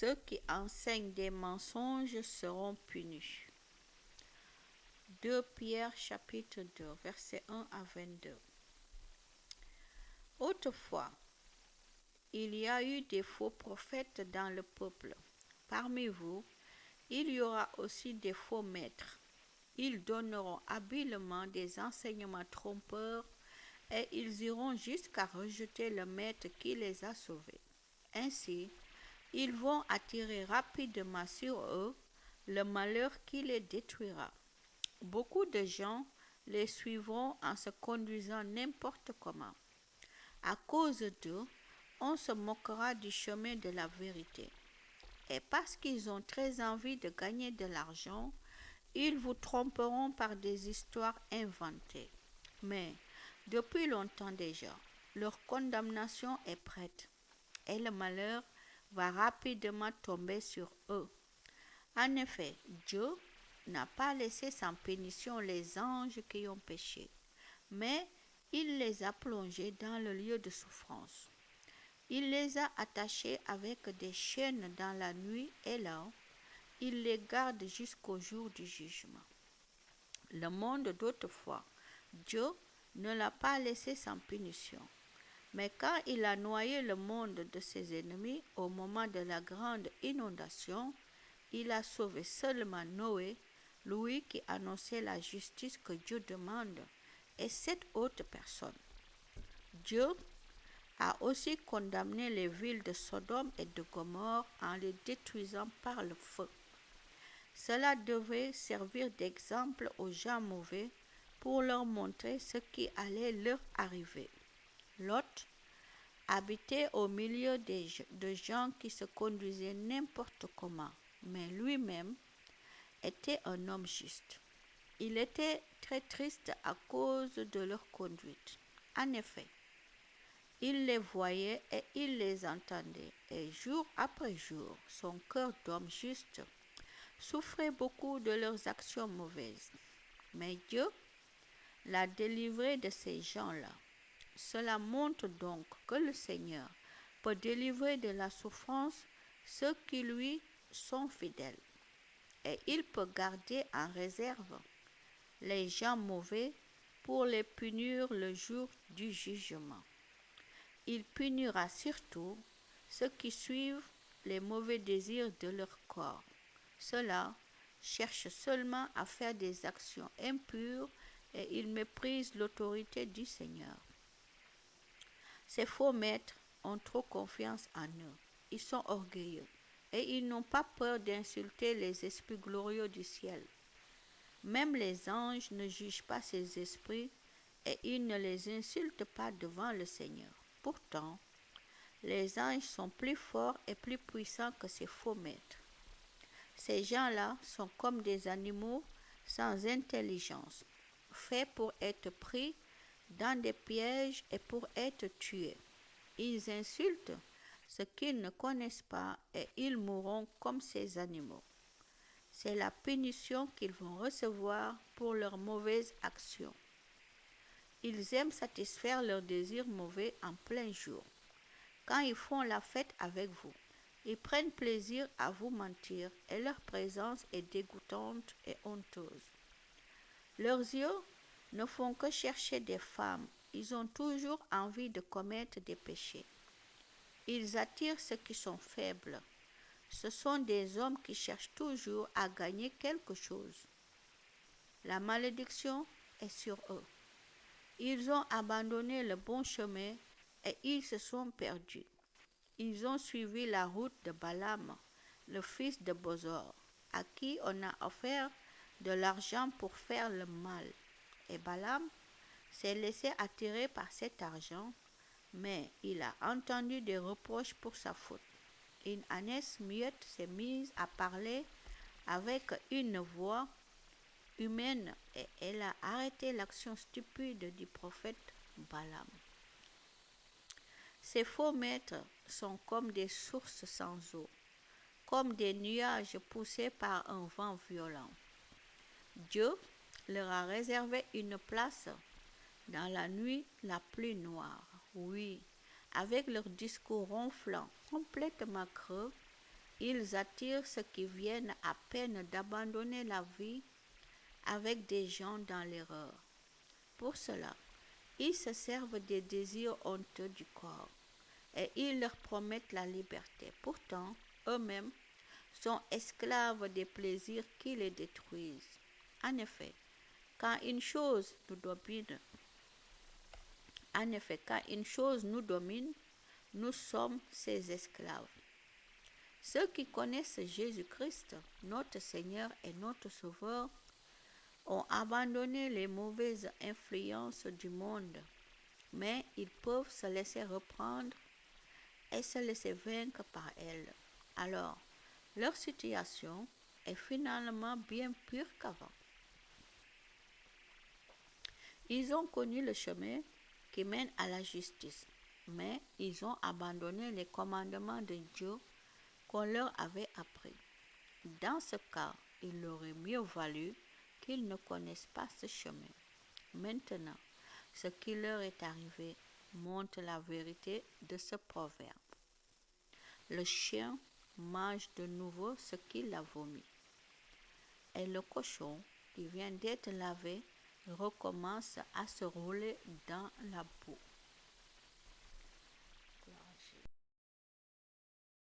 ceux qui enseignent des mensonges seront punis. 2 Pierre chapitre 2, versets 1 à 22. Autrefois, il y a eu des faux prophètes dans le peuple. Parmi vous, il y aura aussi des faux maîtres. Ils donneront habilement des enseignements trompeurs et ils iront jusqu'à rejeter le maître qui les a sauvés. Ainsi, ils vont attirer rapidement sur eux le malheur qui les détruira. Beaucoup de gens les suivront en se conduisant n'importe comment. À cause d'eux, on se moquera du chemin de la vérité. Et parce qu'ils ont très envie de gagner de l'argent, ils vous tromperont par des histoires inventées. Mais depuis longtemps déjà, leur condamnation est prête et le malheur va rapidement tomber sur eux. En effet, Dieu n'a pas laissé sans punition les anges qui ont péché, mais il les a plongés dans le lieu de souffrance. Il les a attachés avec des chaînes dans la nuit et là, il les garde jusqu'au jour du jugement. Le monde d'autrefois, Dieu ne l'a pas laissé sans punition. Mais quand il a noyé le monde de ses ennemis au moment de la grande inondation, il a sauvé seulement Noé, lui qui annonçait la justice que Dieu demande, et 7 autres personnes. Dieu a aussi condamné les villes de Sodome et de Gomorrhe en les détruisant par le feu. Cela devait servir d'exemple aux gens mauvais pour leur montrer ce qui allait leur arriver. Lot habitait au milieu de gens qui se conduisaient n'importe comment, mais lui-même était un homme juste. Il était très triste à cause de leur conduite. En effet, il les voyait et il les entendait, et jour après jour, son cœur d'homme juste souffrait beaucoup de leurs actions mauvaises. Mais Dieu l'a délivré de ces gens-là. Cela montre donc que le Seigneur peut délivrer de la souffrance ceux qui lui sont fidèles. Et il peut garder en réserve les gens mauvais pour les punir le jour du jugement. Il punira surtout ceux qui suivent les mauvais désirs de leur corps. Ceux-là cherchent seulement à faire des actions impures et ils méprisent l'autorité du Seigneur. Ces faux maîtres ont trop confiance en eux. Ils sont orgueilleux et ils n'ont pas peur d'insulter les esprits glorieux du ciel. Même les anges ne jugent pas ces esprits et ils ne les insultent pas devant le Seigneur. Pourtant, les anges sont plus forts et plus puissants que ces faux maîtres. Ces gens-là sont comme des animaux sans intelligence, faits pour être pris dans des pièges et pour être tués. Ils insultent ce qu'ils ne connaissent pas et ils mourront comme ces animaux. C'est la punition qu'ils vont recevoir pour leurs mauvaises actions. Ils aiment satisfaire leurs désirs mauvais en plein jour. Quand ils font la fête avec vous, ils prennent plaisir à vous mentir et leur présence est dégoûtante et honteuse. Leurs yeux ne font que chercher des femmes. Ils ont toujours envie de commettre des péchés. Ils attirent ceux qui sont faibles. Ce sont des hommes qui cherchent toujours à gagner quelque chose. La malédiction est sur eux. Ils ont abandonné le bon chemin et ils se sont perdus. Ils ont suivi la route de Balaam, le fils de Bosor, à qui on a offert de l'argent pour faire le mal. Et Balaam s'est laissé attirer par cet argent, mais il a entendu des reproches pour sa faute. Une ânesse muette s'est mise à parler avec une voix humaine et elle a arrêté l'action stupide du prophète Balaam. Ces faux maîtres sont comme des sources sans eau, comme des nuages poussés par un vent violent. Dieu leur a réservé une place dans la nuit la plus noire. Oui, avec leurs discours ronflants, complètement creux, Ils attirent ceux qui viennent à peine d'abandonner la vie avec des gens dans l'erreur. Pour cela, ils se servent des désirs honteux du corps et ils leur promettent la liberté. Pourtant, eux-mêmes sont esclaves des plaisirs qui les détruisent. En effet, quand une chose nous domine, quand une chose nous domine, nous sommes ses esclaves. Ceux qui connaissent Jésus-Christ, notre Seigneur et notre Sauveur, ont abandonné les mauvaises influences du monde, mais ils peuvent se laisser reprendre et se laisser vaincre par elles. Alors, leur situation est finalement bien pire qu'avant. Ils ont connu le chemin qui mène à la justice, mais ils ont abandonné les commandements de Dieu qu'on leur avait appris. Dans ce cas, il aurait mieux valu qu'ils ne connaissent pas ce chemin. Maintenant, ce qui leur est arrivé montre la vérité de ce proverbe. Le chien mange de nouveau ce qu'il a vomi, et le cochon qui vient d'être lavé recommence à se rouler dans la boue.